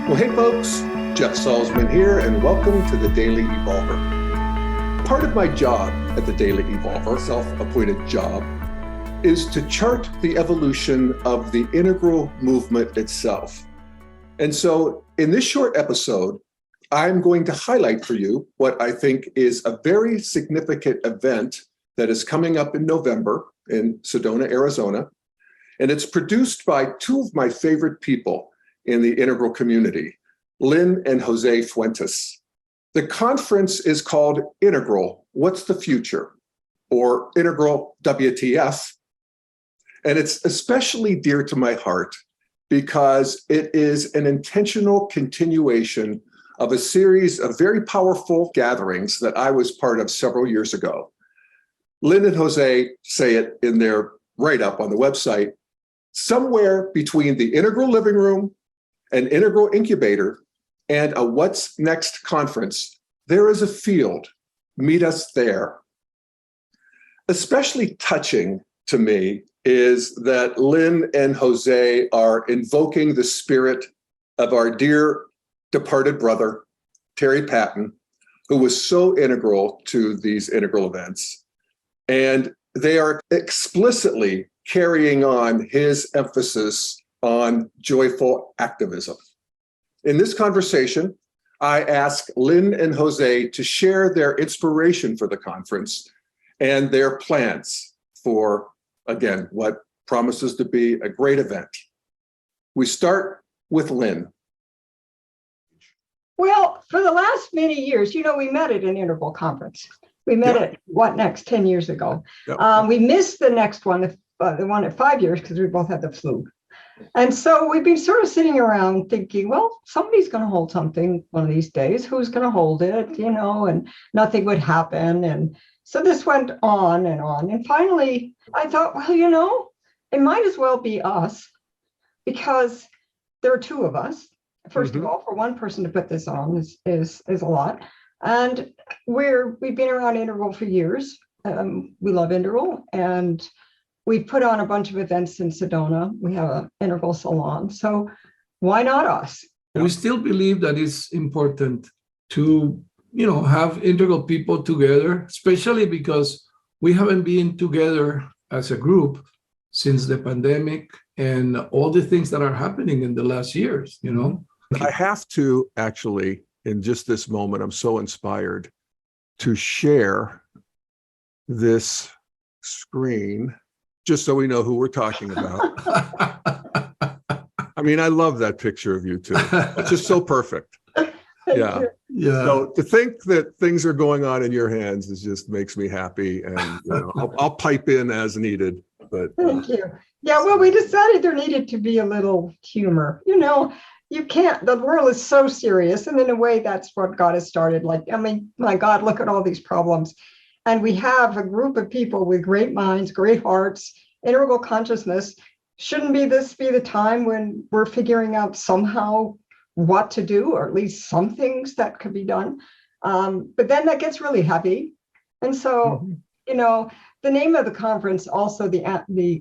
Well, hey folks, Jeff Salzman here, and welcome to the Daily Evolver. Part of my job at the Daily Evolver, self-appointed job, is to chart the evolution of the integral movement itself. And so in this short episode, I'm going to highlight for you what I think is a very significant event that is coming up in November in Sedona, Arizona. And it's produced by two of my favorite people in the integral community, Lynn and Jose Fuentes. The conference is called Integral, What's the Future? Or Integral WTF. And it's especially dear to my heart because it is an intentional continuation of a series of very powerful gatherings that I was part of several years ago. Lynn and Jose say it in their write-up on the website, somewhere between the Integral Living Room, an Integral Incubator, and a What's Next conference, there is a field. Meet us there. Especially touching to me is that Lynn and Jose are invoking the spirit of our dear departed brother, Terry Patten, who was so integral to these integral events. And they are explicitly carrying on his emphasis on joyful activism. In this conversation, I asked Lynn and Jose to share their inspiration for the conference and their plans for, again, what promises to be a great event. We start with Lynn. Well, for the last many years, we met at an Integral conference. We met at What Next 10 years ago. Yep. We missed the next one, the one at 5 years, because we both had the flu. And so we've been sort of sitting around thinking, well, somebody's going to hold something one of these days. Who's going to hold it, and nothing would happen. And so this went on and on. And finally, I thought, well, it might as well be us because there are two of us. First of all, for one person to put this on is a lot. And we've been around Integral for years. We love Integral, and we've put on a bunch of events in Sedona. We have an Integral salon. So why not us? We still believe that it's important to, have integral people together, especially because we haven't been together as a group since the pandemic and all the things that are happening in the last years, I have to actually, in just this moment, I'm so inspired to share this screen just so we know who we're talking about. I mean, I love that picture of you two. It's just so perfect. Yeah. So to think that things are going on in your hands just makes me happy, and I'll pipe in as needed. But thank you. Yeah, well, we decided there needed to be a little humor. You can't, the world is so serious. And in a way, that's what got us started. My God, look at all these problems. And we have a group of people with great minds, great hearts, integral consciousness. Shouldn't this be the time when we're figuring out somehow what to do, or at least some things that could be done? But then that gets really heavy. And so, the name of the conference, also the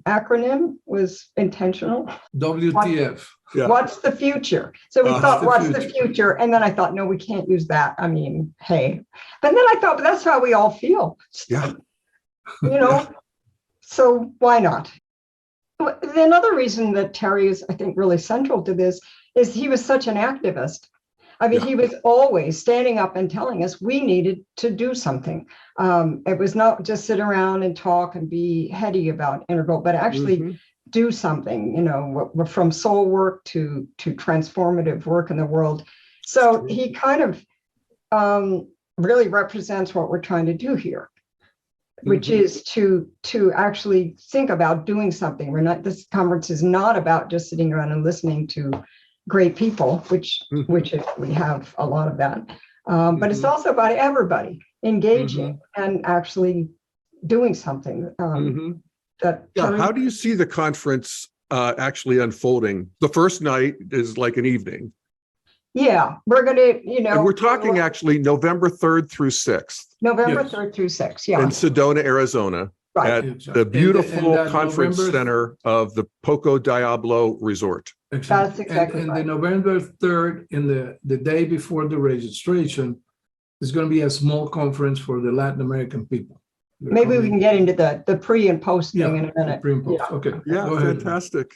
acronym was intentional. WTF. What's the future? So we thought, what's the future? And then I thought, no, we can't use that. I mean, hey. But then I thought, but that's how we all feel. Yeah. So why not? Another reason that Terry is, I think, really central to this is he was such an activist. I mean, he was always standing up and telling us we needed to do something. It was not just sit around and talk and be heady about integral, but actually do something, from soul work to transformative work in the world. So he kind of really represents what we're trying to do here, which is to actually think about doing something. This conference is not about just sitting around and listening to great people, which we have a lot of that. But it's also about everybody engaging and actually doing something. How do you see the conference actually unfolding? The first night is like an evening. Yeah, we're going to, And we're talking actually November 3rd through 6th. November 3rd through 6th, yeah. In Sedona, Arizona. Right. at Exactly. the beautiful that conference November- center of the Poco Diablo Resort. Exactly. That's exactly and right. the November 3rd, in the day before the registration, is going to be a small conference for the Latin American people. They're Maybe we coming- can get into the pre and post thing in a the minute. pre and post. Yeah. Okay. Yeah, Go ahead. fantastic.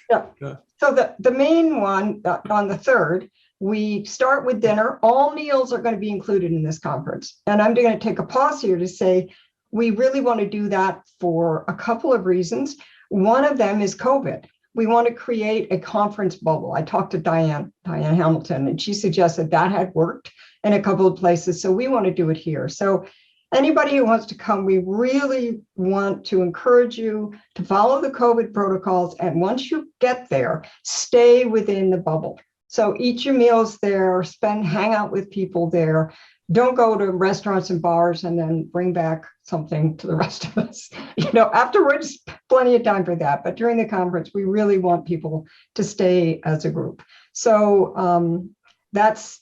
So the main one on the 3rd, we start with dinner. All meals are going to be included in this conference. And I'm going to take a pause here to say, we really want to do that for a couple of reasons. One of them is COVID. We want to create a conference bubble. I talked to Diane Hamilton, and she suggested that had worked in a couple of places. So we want to do it here. So anybody who wants to come, we really want to encourage you to follow the COVID protocols. And once you get there, stay within the bubble. So eat your meals there, hang out with people there. Don't go to restaurants and bars and then bring back something to the rest of us. Afterwards, plenty of time for that. But during the conference, we really want people to stay as a group. So that's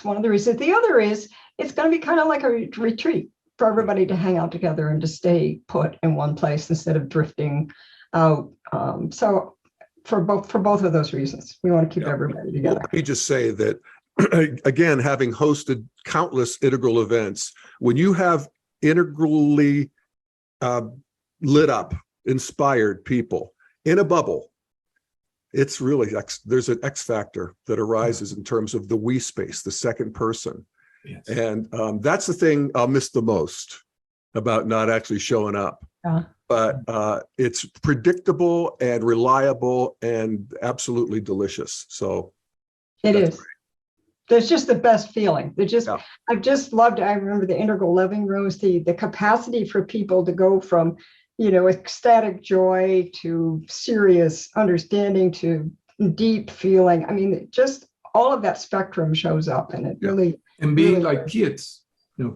one of the reasons. The other is it's going to be kind of like a retreat for everybody to hang out together and to stay put in one place instead of drifting out. So for both of those reasons, we want to keep everybody together. Let me just say that, again, having hosted countless integral events, when you have integrally lit up, inspired people in a bubble, it's really, there's an X factor that arises in terms of the we space, the second person. Yes. And that's the thing I'll miss the most about not actually showing up. But it's predictable and reliable and absolutely delicious. So It that's is. great. There's just the best feeling. Yeah. I've just loved it. I remember the integral living rooms, the capacity for people to go from, ecstatic joy to serious understanding to deep feeling. I mean, just all of that spectrum shows up, and it really. And being really like good. kids,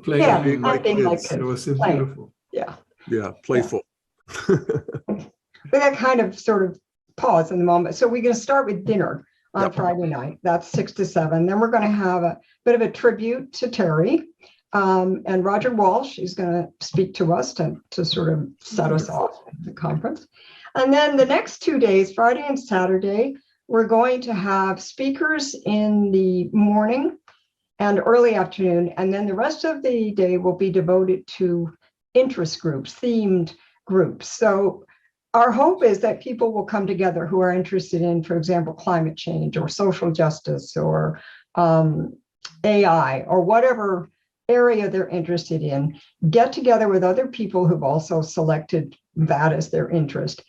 playing. Yeah, being like acting like kids. kids. It was Playing. beautiful. Yeah. Yeah, playful. With that kind of sort of pause in the moment. So we're going to start with dinner on Yep. Friday night. That's 6 to 7. Then we're going to have a bit of a tribute to Terry. And Roger Walsh is going to speak to us to sort of set us off at the conference. And then the next 2 days, Friday and Saturday, we're going to have speakers in the morning and early afternoon. And then the rest of the day will be devoted to interest groups, themed groups. So our hope is that people will come together who are interested in, for example, climate change or social justice or AI or whatever area they're interested in, get together with other people who've also selected that as their interest,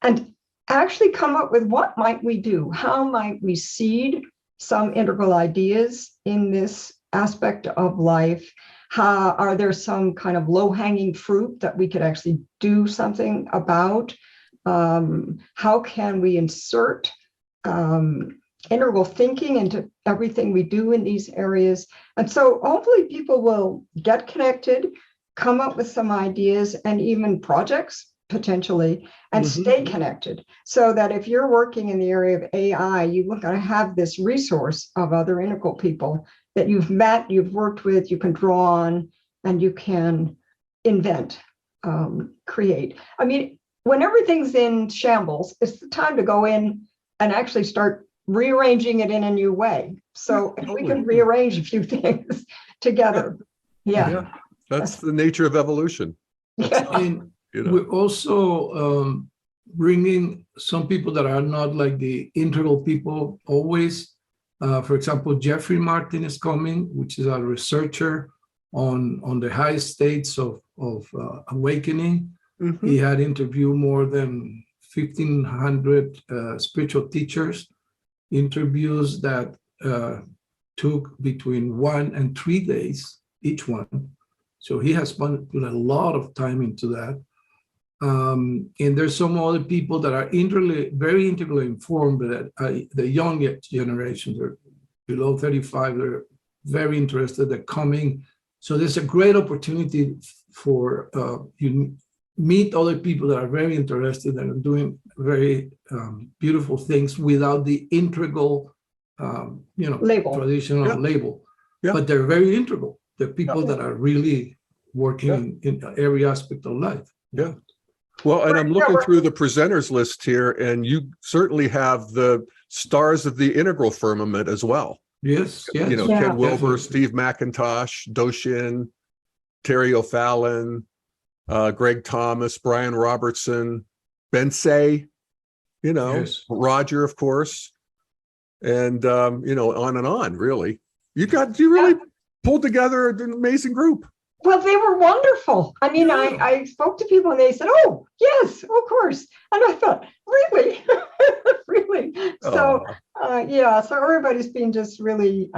and actually come up with what might we do? How might we seed some integral ideas in this aspect of life? Are there some kind of low-hanging fruit that we could actually do something about? How can we insert integral thinking into everything we do in these areas? And so hopefully people will get connected, come up with some ideas and even projects potentially, and stay connected, so that if you're working in the area of AI, you're going to have this resource of other integral people that you've met, you've worked with, you can draw on, and you can invent, create. I mean, when everything's in shambles, it's the time to go in and actually start rearranging it in a new way. So if we can rearrange a few things together, yeah. That's the nature of evolution. And we're also bringing some people that are not like the integral people always. For example, Jeffrey Martin is coming, which is a researcher on the high states of awakening. He had interviewed more than 1,500 spiritual teachers, interviews that took between 1 and 3 days, each one. So he has put a lot of time into that. And there's some other people that are very integrally informed, but the young generation, they're below 35, they're very interested, they're coming. So there's a great opportunity for you meet other people that are very interested and are doing very beautiful things without the integral, Label. traditional label. Yeah. But they're very integral. They're people that are really working in every aspect of life. Yeah. Well, and I'm Yeah, looking we're- through the presenters list here, and you certainly have the stars of the integral firmament as well. Yes, yes. You know, Yeah. Ken Wilber, Definitely. Steve McIntosh, Doshin, Terry O'Fallon, Greg Thomas, Brian Robertson, Ben Say, you know, Yes. Roger, of course, and you know, on and on. Really, you really pulled together an amazing group. Well, they were wonderful. I mean, Yeah. I spoke to people and they said, "Oh, yes, of course." And I thought, really? Really? So, yeah, so everybody's been just really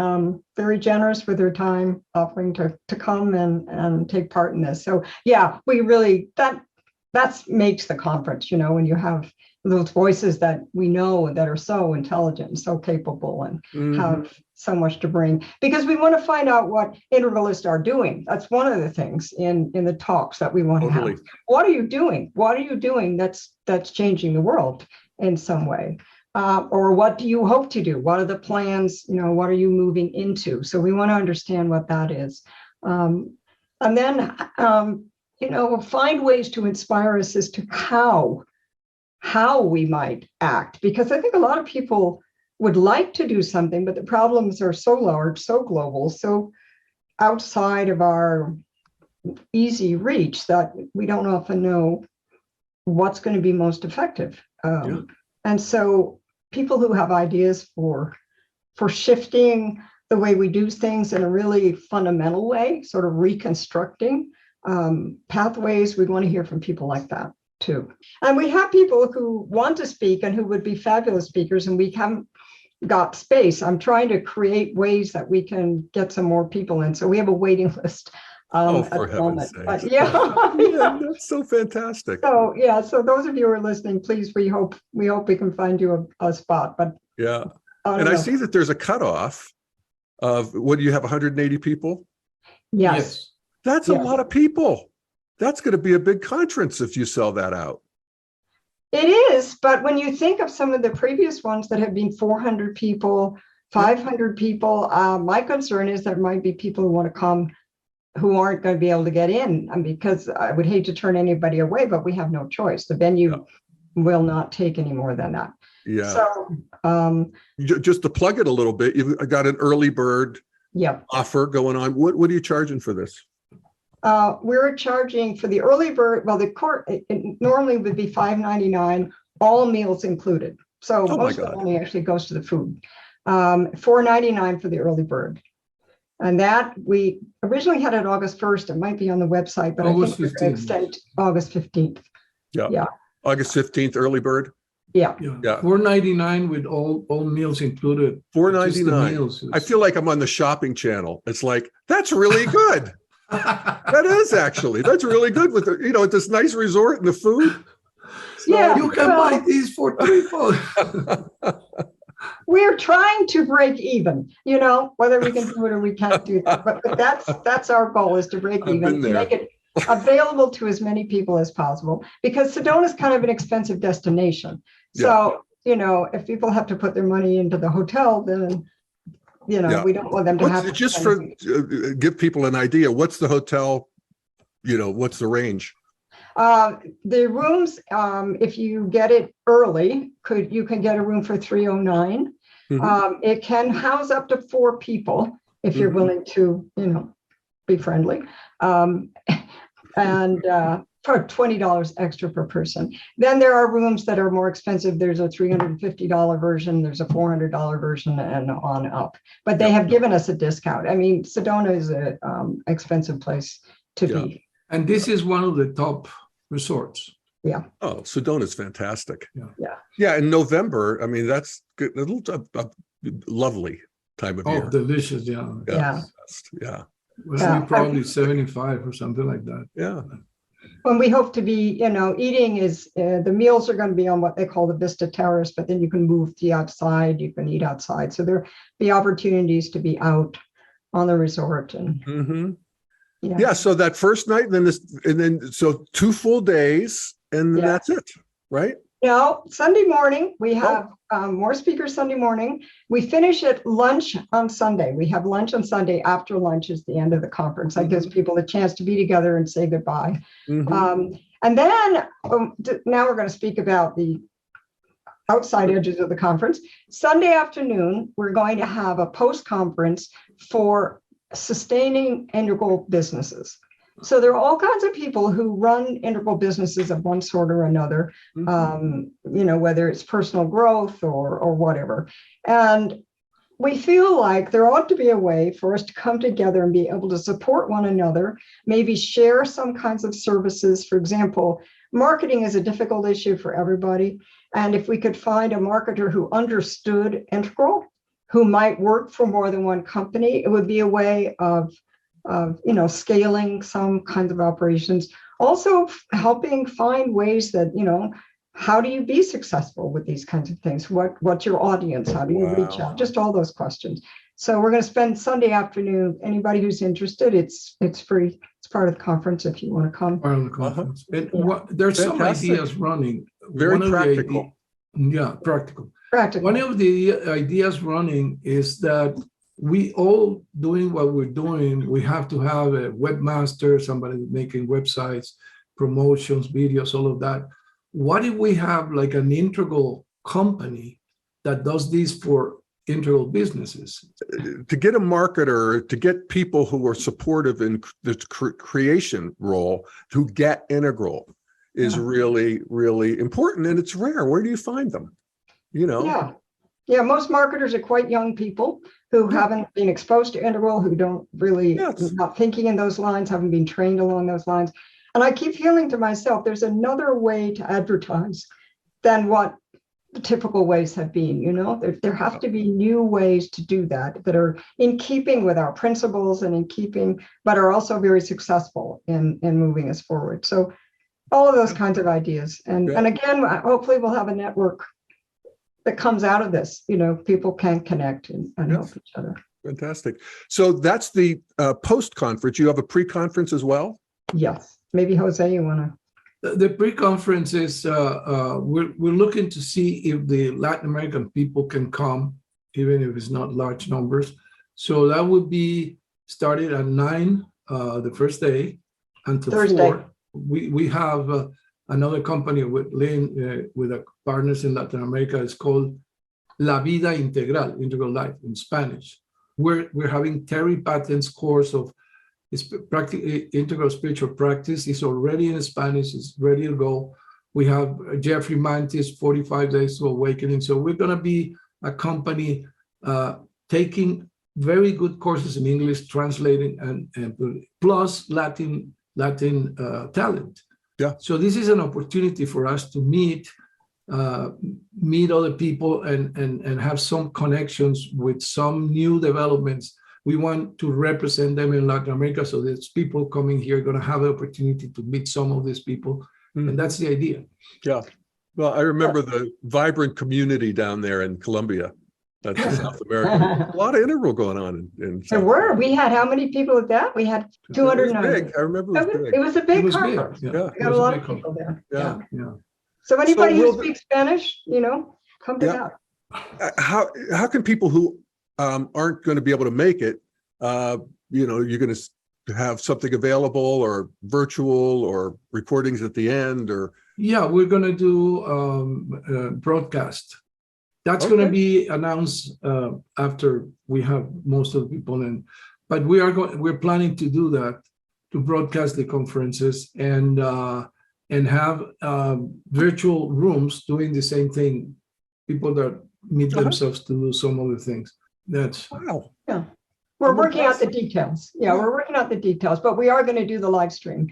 very generous with their time, offering to come and take part in this. So, yeah, we really, that makes the conference, you know, when you have those voices that we know that are so intelligent and so capable and Mhm. have so much to bring, because we want to find out what integralists are doing. That's one of the things in the talks that we want to Totally. have. What are you doing? What are you doing that's changing the world in some way? Or what do you hope to do? What are the plans? You know, what are you moving into? So we want to understand what that is. And then, you know, find ways to inspire us as to how we might act, because I think a lot of people would like to do something, but the problems are so large, so global, so outside of our easy reach that we don't often know what's going to be most effective. And so people who have ideas for shifting the way we do things in a really fundamental way, sort of reconstructing pathways, we want to hear from people like that too. And we have people who want to speak and who would be fabulous speakers, and we haven't got space. I'm trying to create ways that we can get some more people in. So we have a waiting list Oh, at for the heaven's moment. sake. But yeah, Yeah, that's so fantastic. So yeah, so those of you who are listening, please, we hope we can find you a spot. But Yeah. I And don't I know. see that there's a cutoff of, what do you have, 180 people? Yes. That's a Yes. lot of people. That's going to be a big conference if you sell that out. It is, but when you think of some of the previous ones that have been 400 people, 500 people, my concern is there might be people who want to come who aren't going to be able to get in, and because I would hate to turn anybody away, but we have no choice. The venue will not take any more than that. Yeah. So, Just to plug it a little bit, you've got an early bird yeah. offer going on. What are you charging for this? We're charging for the early bird. Well, the court it normally would be $5.99, all meals included. So Oh my most of the God. money actually goes to the food. $4.99 for the early bird. And that we originally had it August 1st. It might be on the website, but August I think we're going to 15th. extend August 15th. Yeah. Yeah. August 15th, early bird. Yeah. Yeah. $4.99 with all meals included. Just the $4.99. meals. I feel like I'm on the shopping channel. It's like, that's really good. That is actually, that's really good with the, you know, this nice resort and the food. So- Yeah. You can buy these for $3. We're trying to break even, you know, whether we can do it or we can't do that. But that's our goal, is to break I've even, been to there. make it available to as many people as possible, because Sedona is kind of an expensive destination. So, you know, if people have to put their money into the hotel, then, you know, Yeah. we don't want them to have to. Just for give people an idea, what's the hotel, you know, what's the range? The rooms, if you get it early, you can get a room for $309. Mhm. It can house up to 4 people if you're Mhm. willing to, you know, be friendly. And for $20 extra per person. Then there are rooms that are more expensive. There's a $350 version, there's a $400 version, and on up. But they have given us a discount. I mean, Sedona is a expensive place to be. And this is one of the top resorts. Oh, Sedona's fantastic. Yeah. Yeah, in November, I mean, that's good. A lovely time of Oh, year. delicious. Yeah. Yeah. Yeah. Well, Yeah. probably 75 or something like that. Yeah. When we hope to be, you know, eating is, the meals are going to be on what they call the Vista Terrace, but then you can move to the outside, you can eat outside. So there'll be opportunities to be out on the resort. And Mm-hmm. Yeah. So that first night, and then so 2 full days, and Yeah. that's it, right? No, Sunday morning, we have more speakers Sunday morning. We finish at lunch on Sunday. We have lunch on Sunday. After lunch is the end of the conference. That gives people a chance to be together and say goodbye. Mhm. And then now we're going to speak about the outside edges of the conference. Sunday afternoon, we're going to have a post-conference for sustaining integral businesses. So there are all kinds of people who run integral businesses of one sort or another, whether it's personal growth or whatever. And we feel like there ought to be a way for us to come together and be able to support one another, maybe share some kinds of services. For example, marketing is a difficult issue for everybody. And if we could find a marketer who understood Integral, who might work for more than one company, it would be a way of scaling some kinds of operations. Also helping find ways that, how do you be successful with these kinds of things? What's your audience? How do you reach out? Just all those questions. So we're going to spend Sunday afternoon. Anybody who's interested, it's free. It's part of the conference if you want to come. Part of the conference. There's some ideas running. Very practical. Practical. Practical. One of the ideas running is that we all doing what we're doing, we have to have a webmaster, somebody making websites, promotions, videos, all of that. What if we have like an integral company that does this for integral businesses? To get a marketer, to get people who are supportive in the creation role to get integral is really, really important. And it's rare. Where do you find them? Yeah, most marketers are quite young people who haven't been exposed to integral, who don't really, not thinking in those lines, haven't been trained along those lines. And I keep feeling to myself, there's another way to advertise than what the typical ways have been. There have to be new ways to do that are in keeping with our principles and in keeping, but are also very successful in moving us forward. So all of those kinds of ideas. And again, hopefully we'll have a network that comes out of this. People can connect and help each other. Fantastic. So that's the post-conference. You have a pre-conference as well? Yes. Maybe Jose, you want to? The pre-conference is, we're looking to see if the Latin American people can come, even if it's not large numbers. So that would be started at 9 the first day until Thursday. 4. We have another company with Lynn, with partners in Latin America. It's called La Vida Integral, Integral Life in Spanish. We're having Terry Patten's course of integral spiritual practice. Is already in Spanish. It's ready to go. We have Jeffrey Mantis, 45 Days to Awakening. So we're going to be a company taking very good courses in English, translating and plus Latin talent. Yeah. So this is an opportunity for us to meet other people and have some connections with some new developments. We want to represent them in Latin America. So there's people coming here going to have the opportunity to meet some of these people. And that's the idea. Yeah. Well, I remember the vibrant community down there in Colombia. That's South America. A lot of integral going on. There were. We had how many people at that? We had 209. Big. I remember it was big. It was a big conference. Yeah. We got a lot of people there. Yeah. So anybody who speaks Spanish, come to that. How can people who aren't going to be able to make it, you're going to have something available or virtual or recordings at the end or? Yeah, we're going to do broadcast. That's going to be announced after we have most of the people in. But we're planning to do that, to broadcast the conferences and have virtual rooms doing the same thing. People that meet themselves to do some other things. That's wow. Yeah. We're working out the details. We're working out the details, but we are going to do the live stream.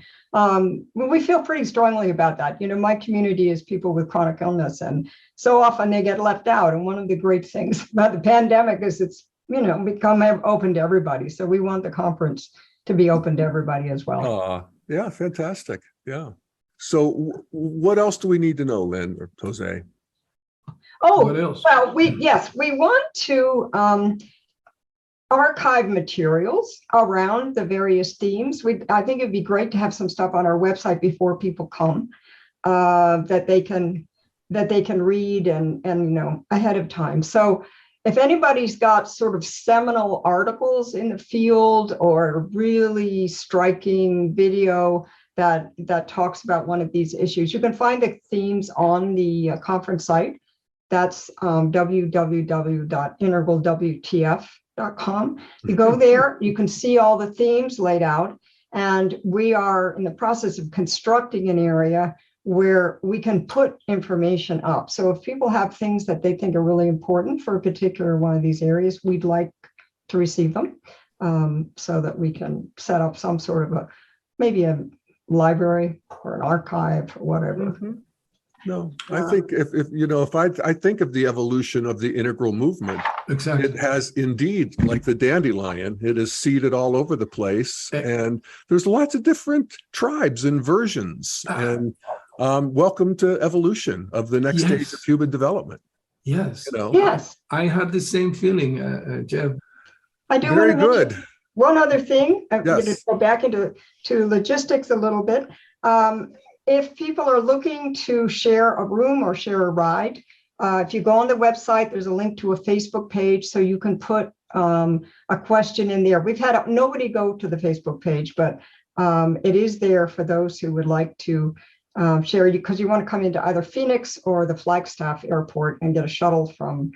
We feel pretty strongly about that. My community is people with chronic illness, and so often they get left out. And one of the great things about the pandemic is it's, become open to everybody. So we want the conference to be open to everybody as well. Yeah, fantastic. Yeah. So what else do we need to know, Lynn or Jose? Oh, what else? Well, we want to archive materials around the various themes. I think it'd be great to have some stuff on our website before people come that they can read and ahead of time. So if anybody's got sort of seminal articles in the field or really striking video that talks about one of these issues. You can find the themes on the conference site. That's www.integralwtf.com. You go there, you can see all the themes laid out, and we are in the process of constructing an area where we can put information up. So if people have things that they think are really important for a particular one of these areas, we'd like to receive them, so that we can set up some sort of maybe a library or an archive or whatever. Mm-hmm. No, I think if I think of the evolution of the integral movement, Exactly. it has indeed, like the dandelion, it is seeded all over the place, and there's lots of different tribes and versions. And welcome to evolution of the next stage of human development. Yes. Yes, I had the same feeling, Jeff. I do Very want to mention good. one other thing. I'm going to Yes. go back into logistics a little bit. If people are looking to share a room or share a ride, if you go on the website, there's a link to a Facebook page, so you can put a question in there. We've had nobody go to the Facebook page, but it is there for those who would like to share, because you want to come into either Phoenix or the Flagstaff Airport and get a shuttle from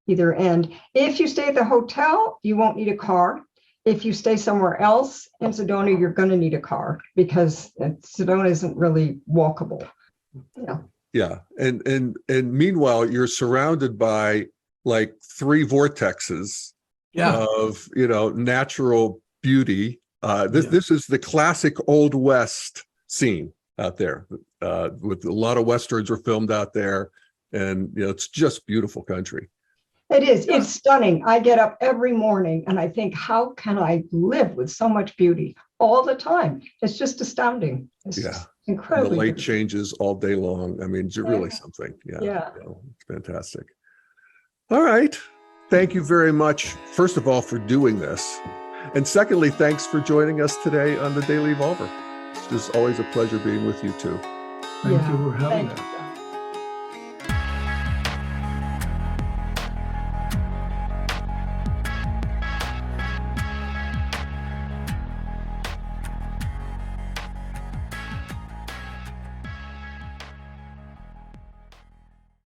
either end. If you stay at the hotel, you won't need a car. If you stay somewhere else in Sedona, you're going to need a car, because Sedona isn't really walkable. Yeah. And meanwhile, you're surrounded by like 3 vortexes of, natural beauty. This is the classic Old West scene out there, with a lot of Westerns were filmed out there, and, it's just beautiful country. It is. It's stunning. I get up every morning and I think, how can I live with so much beauty all the time? It's just astounding. It's just The incredibly light beautiful. changes all day long. I mean, it's really something. Yeah. It's fantastic. All right. Thank you very much, first of all, for doing this. And secondly, thanks for joining us today on the Daily Evolver. It's always a pleasure being with you too. Thank you for having Thank us. you.